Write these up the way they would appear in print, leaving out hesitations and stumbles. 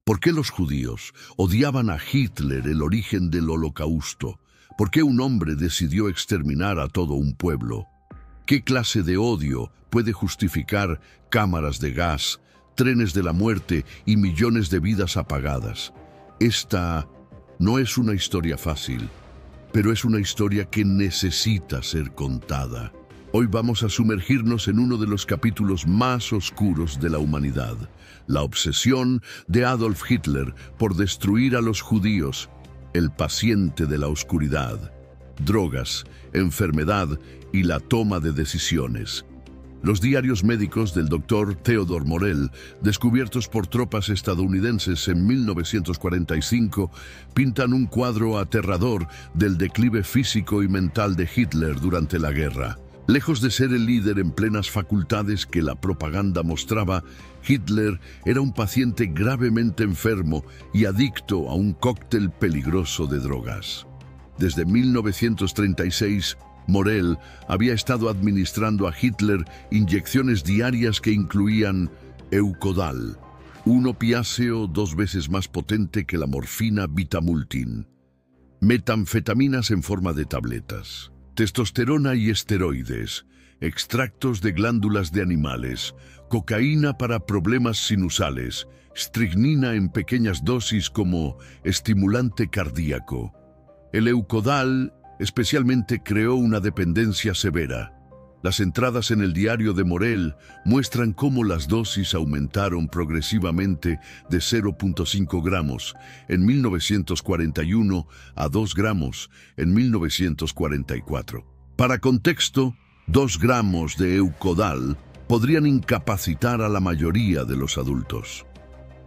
¿Por qué los judíos odiaban a Hitler, el origen del Holocausto? ¿Por qué un hombre decidió exterminar a todo un pueblo? ¿Qué clase de odio puede justificar cámaras de gas, trenes de la muerte y millones de vidas apagadas? Esta no es una historia fácil, pero es una historia que necesita ser contada. Hoy vamos a sumergirnos en uno de los capítulos más oscuros de la humanidad, la obsesión de Adolf Hitler por destruir a los judíos, el paciente de la oscuridad, drogas, enfermedad y la toma de decisiones. Los diarios médicos del doctor Theodor Morell, descubiertos por tropas estadounidenses en 1945, pintan un cuadro aterrador del declive físico y mental de Hitler durante la guerra. Lejos de ser el líder en plenas facultades que la propaganda mostraba, Hitler era un paciente gravemente enfermo y adicto a un cóctel peligroso de drogas. Desde 1936, Morell había estado administrando a Hitler inyecciones diarias que incluían Eukodal, un opiáceo 2 veces más potente que la morfina Vitamultin, metanfetaminas en forma de tabletas, testosterona y esteroides, extractos de glándulas de animales, cocaína para problemas sinusales, strychnina en pequeñas dosis como estimulante cardíaco. El Eukodal especialmente creó una dependencia severa. Las entradas en el diario de Morell muestran cómo las dosis aumentaron progresivamente de 0.5 gramos en 1941 a 2 gramos en 1944. Para contexto, 2 gramos de Eukodal podrían incapacitar a la mayoría de los adultos.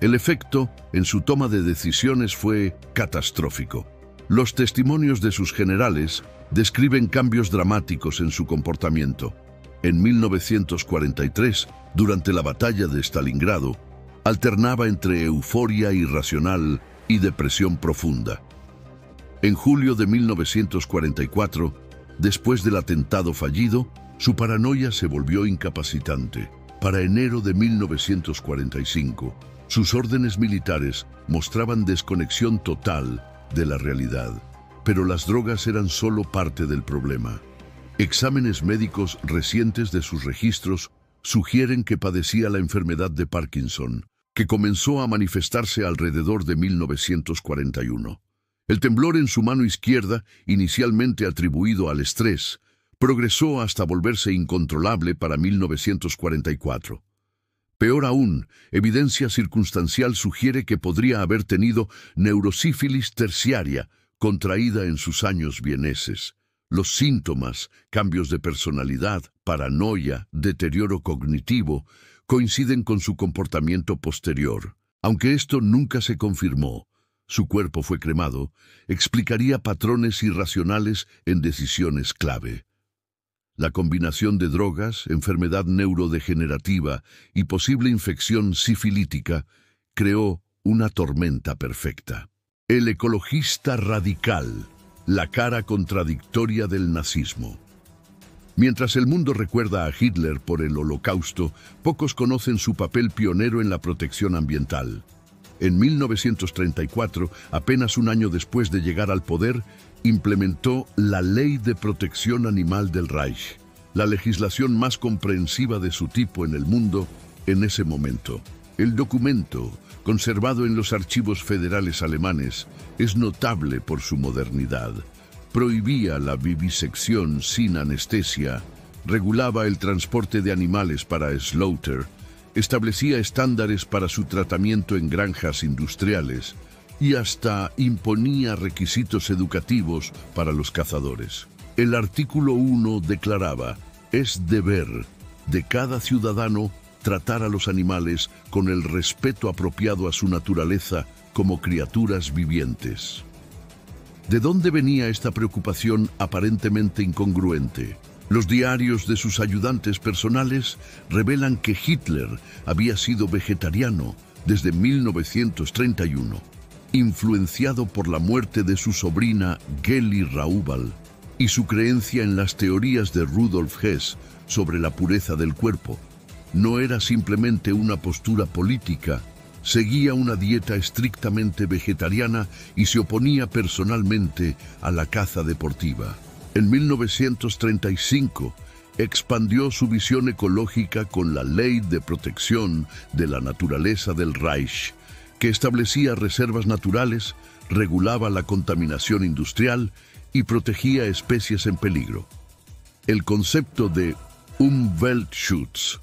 El efecto en su toma de decisiones fue catastrófico. Los testimonios de sus generales describen cambios dramáticos en su comportamiento. En 1943, durante la batalla de Stalingrado, alternaba entre euforia irracional y depresión profunda. En julio de 1944, después del atentado fallido, su paranoia se volvió incapacitante. Para enero de 1945, sus órdenes militares mostraban desconexión total de la realidad, pero las drogas eran solo parte del problema. Exámenes médicos recientes de sus registros sugieren que padecía la enfermedad de Parkinson, que comenzó a manifestarse alrededor de 1941. El temblor en su mano izquierda, inicialmente atribuido al estrés, progresó hasta volverse incontrolable para 1944. Peor aún, evidencia circunstancial sugiere que podría haber tenido neurosífilis terciaria contraída en sus años vieneses. Los síntomas, cambios de personalidad, paranoia, deterioro cognitivo, coinciden con su comportamiento posterior. Aunque esto nunca se confirmó, su cuerpo fue cremado, explicaría patrones irracionales en decisiones clave. La combinación de drogas, enfermedad neurodegenerativa y posible infección sifilítica creó una tormenta perfecta. El ecologista radical, la cara contradictoria del nazismo. Mientras el mundo recuerda a Hitler por el Holocausto, pocos conocen su papel pionero en la protección ambiental. En 1934, apenas un año después de llegar al poder, implementó la Ley de Protección Animal del Reich, la legislación más comprensiva de su tipo en el mundo en ese momento. El documento, conservado en los archivos federales alemanes, es notable por su modernidad. Prohibía la vivisección sin anestesia, regulaba el transporte de animales para slaughter, establecía estándares para su tratamiento en granjas industriales y hasta imponía requisitos educativos para los cazadores. El artículo 1 declaraba: es deber de cada ciudadano tratar a los animales con el respeto apropiado a su naturaleza como criaturas vivientes. ¿De dónde venía esta preocupación aparentemente incongruente? Los diarios de sus ayudantes personales revelan que Hitler había sido vegetariano desde 1931, influenciado por la muerte de su sobrina Geli Raubal y su creencia en las teorías de Rudolf Hess sobre la pureza del cuerpo. No era simplemente una postura política, seguía una dieta estrictamente vegetariana y se oponía personalmente a la caza deportiva. En 1935, expandió su visión ecológica con la Ley de Protección de la Naturaleza del Reich, que establecía reservas naturales, regulaba la contaminación industrial y protegía especies en peligro. El concepto de Umweltschutz,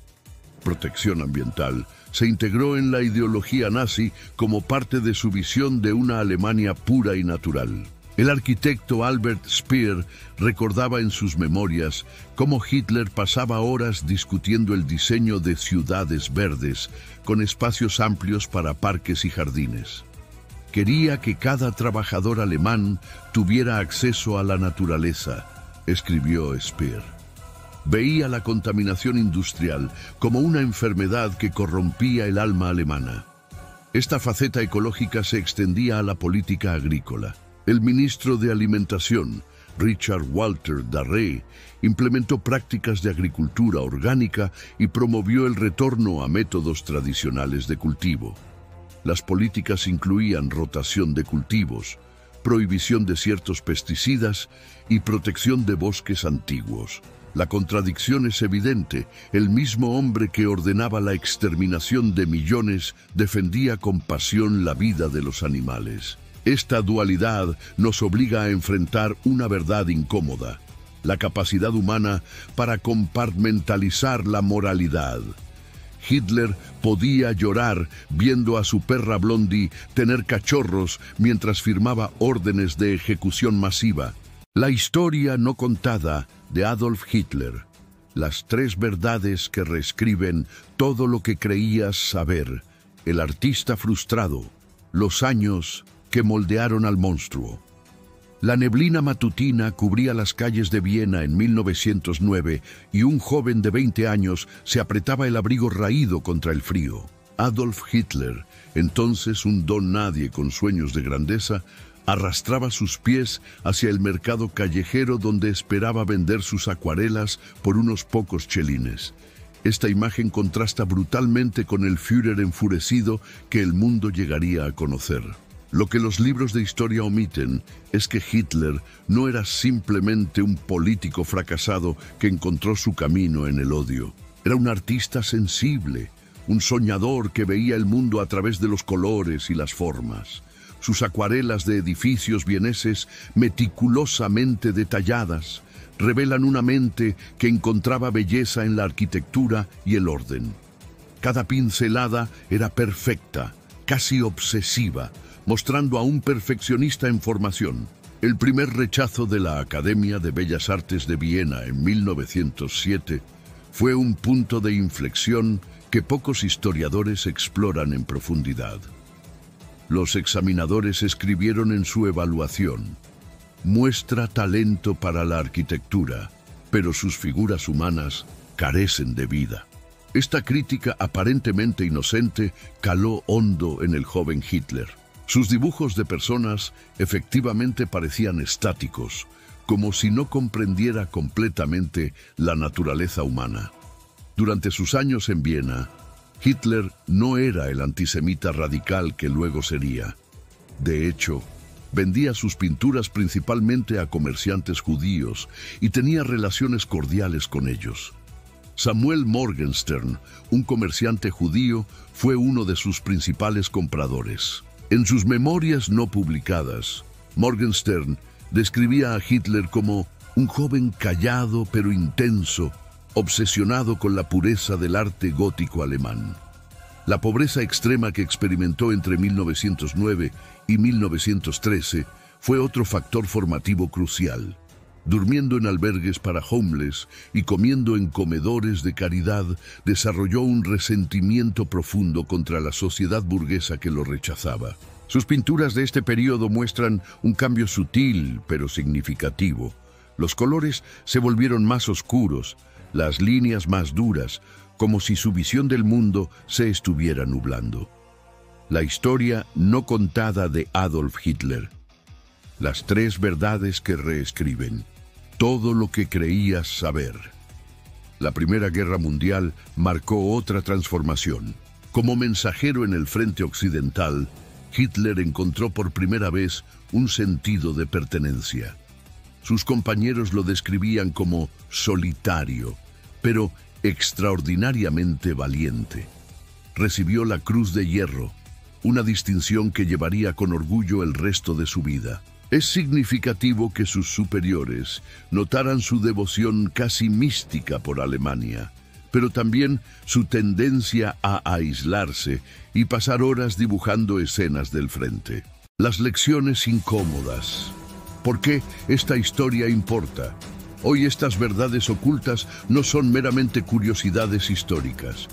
protección ambiental, se integró en la ideología nazi como parte de su visión de una Alemania pura y natural. El arquitecto Albert Speer recordaba en sus memorias cómo Hitler pasaba horas discutiendo el diseño de ciudades verdes, con espacios amplios para parques y jardines. Quería que cada trabajador alemán tuviera acceso a la naturaleza, escribió Speer. Veía la contaminación industrial como una enfermedad que corrompía el alma alemana. Esta faceta ecológica se extendía a la política agrícola. El ministro de Alimentación, Richard Walter Darré, implementó prácticas de agricultura orgánica y promovió el retorno a métodos tradicionales de cultivo. Las políticas incluían rotación de cultivos, prohibición de ciertos pesticidas y protección de bosques antiguos. La contradicción es evidente. El mismo hombre que ordenaba la exterminación de millones defendía con pasión la vida de los animales. Esta dualidad nos obliga a enfrentar una verdad incómoda: la capacidad humana para compartimentalizar la moralidad. Hitler podía llorar viendo a su perra Blondie tener cachorros mientras firmaba órdenes de ejecución masiva. La historia no contada de Adolf Hitler. Las tres verdades que reescriben todo lo que creías saber. El artista frustrado. Los años que moldearon al monstruo. La neblina matutina cubría las calles de Viena en 1909 y un joven de 20 años se apretaba el abrigo raído contra el frío. Adolf Hitler, entonces un don nadie con sueños de grandeza, arrastraba sus pies hacia el mercado callejero donde esperaba vender sus acuarelas por unos pocos chelines. Esta imagen contrasta brutalmente con el Führer enfurecido que el mundo llegaría a conocer. Lo que los libros de historia omiten es que Hitler no era simplemente un político fracasado que encontró su camino en el odio. Era un artista sensible, un soñador que veía el mundo a través de los colores y las formas. Sus acuarelas de edificios vieneses meticulosamente detalladas revelan una mente que encontraba belleza en la arquitectura y el orden. Cada pincelada era perfecta, casi obsesiva, mostrando a un perfeccionista en formación. El primer rechazo de la Academia de Bellas Artes de Viena en 1907 fue un punto de inflexión que pocos historiadores exploran en profundidad. Los examinadores escribieron en su evaluación: muestra talento para la arquitectura, pero sus figuras humanas carecen de vida. Esta crítica aparentemente inocente caló hondo en el joven Hitler. Sus dibujos de personas efectivamente parecían estáticos, como si no comprendiera completamente la naturaleza humana. Durante sus años en Viena, Hitler no era el antisemita radical que luego sería. De hecho, vendía sus pinturas principalmente a comerciantes judíos y tenía relaciones cordiales con ellos. Samuel Morgenstern, un comerciante judío, fue uno de sus principales compradores. En sus memorias no publicadas, Morgenstern describía a Hitler como un joven callado pero intenso, obsesionado con la pureza del arte gótico alemán. La pobreza extrema que experimentó entre 1909 y 1913 fue otro factor formativo crucial. Durmiendo en albergues para homeless y comiendo en comedores de caridad, desarrolló un resentimiento profundo contra la sociedad burguesa que lo rechazaba. Sus pinturas de este periodo muestran un cambio sutil pero significativo. Los colores se volvieron más oscuros, las líneas más duras, como si su visión del mundo se estuviera nublando. La historia no contada de Adolf Hitler. Las tres verdades que reescriben todo lo que creías saber. La Primera Guerra Mundial marcó otra transformación. Como mensajero en el frente occidental, Hitler encontró por primera vez un sentido de pertenencia. Sus compañeros lo describían como solitario, pero extraordinariamente valiente. Recibió la Cruz de Hierro, una distinción que llevaría con orgullo el resto de su vida. Es significativo que sus superiores notaran su devoción casi mística por Alemania, pero también su tendencia a aislarse y pasar horas dibujando escenas del frente. Las lecciones incómodas. ¿Por qué esta historia importa? Hoy estas verdades ocultas no son meramente curiosidades históricas.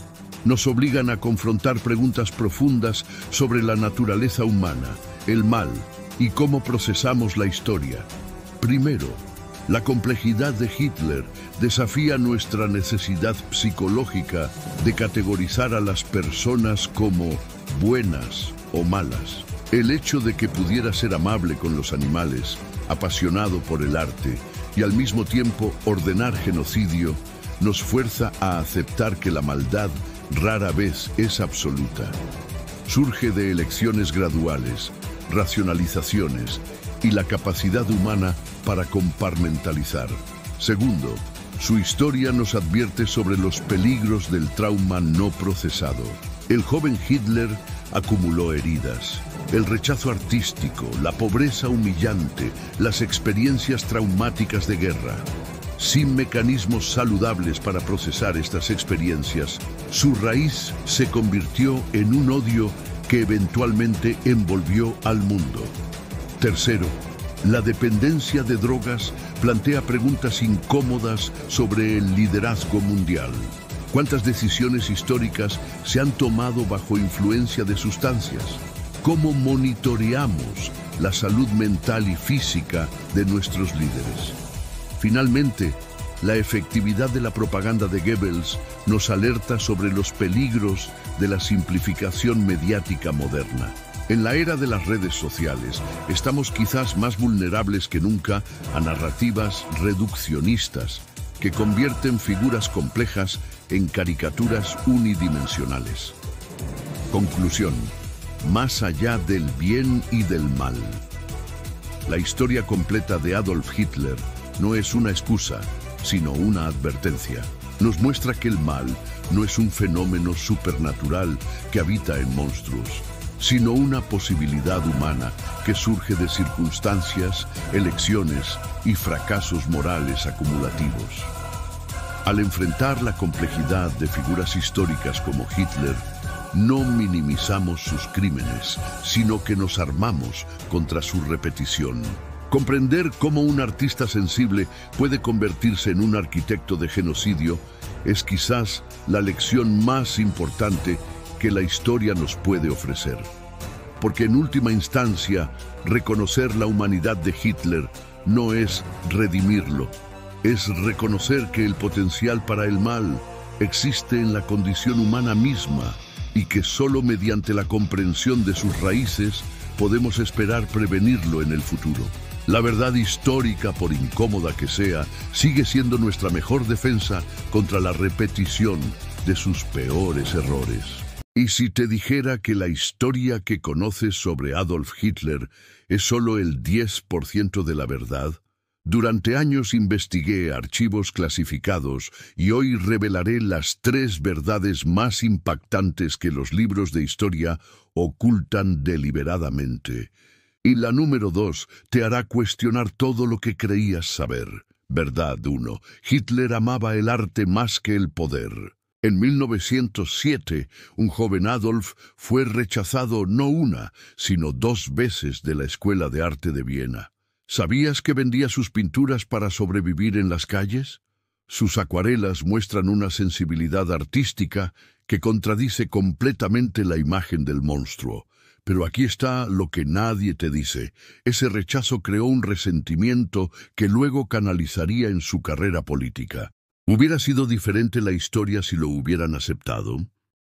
Nos obligan a confrontar preguntas profundas sobre la naturaleza humana, el mal y cómo procesamos la historia. Primero, la complejidad de Hitler desafía nuestra necesidad psicológica de categorizar a las personas como buenas o malas. El hecho de que pudiera ser amable con los animales, apasionado por el arte y al mismo tiempo ordenar genocidio, nos fuerza a aceptar que la maldad rara vez es absoluta. Surge de elecciones graduales, racionalizaciones y la capacidad humana para compartimentalizar. Segundo, su historia nos advierte sobre los peligros del trauma no procesado. El joven Hitler acumuló heridas, el rechazo artístico, la pobreza humillante, las experiencias traumáticas de guerra. Sin mecanismos saludables para procesar estas experiencias, su raíz se convirtió en un odio que eventualmente envolvió al mundo. Tercero, la dependencia de drogas plantea preguntas incómodas sobre el liderazgo mundial. ¿Cuántas decisiones históricas se han tomado bajo influencia de sustancias? ¿Cómo monitoreamos la salud mental y física de nuestros líderes? Finalmente, la efectividad de la propaganda de Goebbels nos alerta sobre los peligros de la simplificación mediática moderna. En la era de las redes sociales, estamos quizás más vulnerables que nunca a narrativas reduccionistas que convierten figuras complejas en caricaturas unidimensionales. Conclusión: más allá del bien y del mal. La historia completa de Adolf Hitler no es una excusa, sino una advertencia. Nos muestra que el mal no es un fenómeno supernatural que habita en monstruos, sino una posibilidad humana que surge de circunstancias, elecciones y fracasos morales acumulativos. Al enfrentar la complejidad de figuras históricas como Hitler, no minimizamos sus crímenes, sino que nos armamos contra su repetición. Comprender cómo un artista sensible puede convertirse en un arquitecto de genocidio es quizás la lección más importante que la historia nos puede ofrecer. Porque en última instancia, reconocer la humanidad de Hitler no es redimirlo, es reconocer que el potencial para el mal existe en la condición humana misma y que solo mediante la comprensión de sus raíces podemos esperar prevenirlo en el futuro. La verdad histórica, por incómoda que sea, sigue siendo nuestra mejor defensa contra la repetición de sus peores errores. ¿Y si te dijera que la historia que conoces sobre Adolf Hitler es solo el 10% de la verdad? Durante años investigué archivos clasificados y hoy revelaré las 3 verdades más impactantes que los libros de historia ocultan deliberadamente. Y la número 2 te hará cuestionar todo lo que creías saber. Verdad 1. Hitler amaba el arte más que el poder. En 1907, un joven Adolf fue rechazado no una, sino 2 veces de la Escuela de Arte de Viena. ¿Sabías que vendía sus pinturas para sobrevivir en las calles? Sus acuarelas muestran una sensibilidad artística que contradice completamente la imagen del monstruo. Pero aquí está lo que nadie te dice. Ese rechazo creó un resentimiento que luego canalizaría en su carrera política. ¿Hubiera sido diferente la historia si lo hubieran aceptado?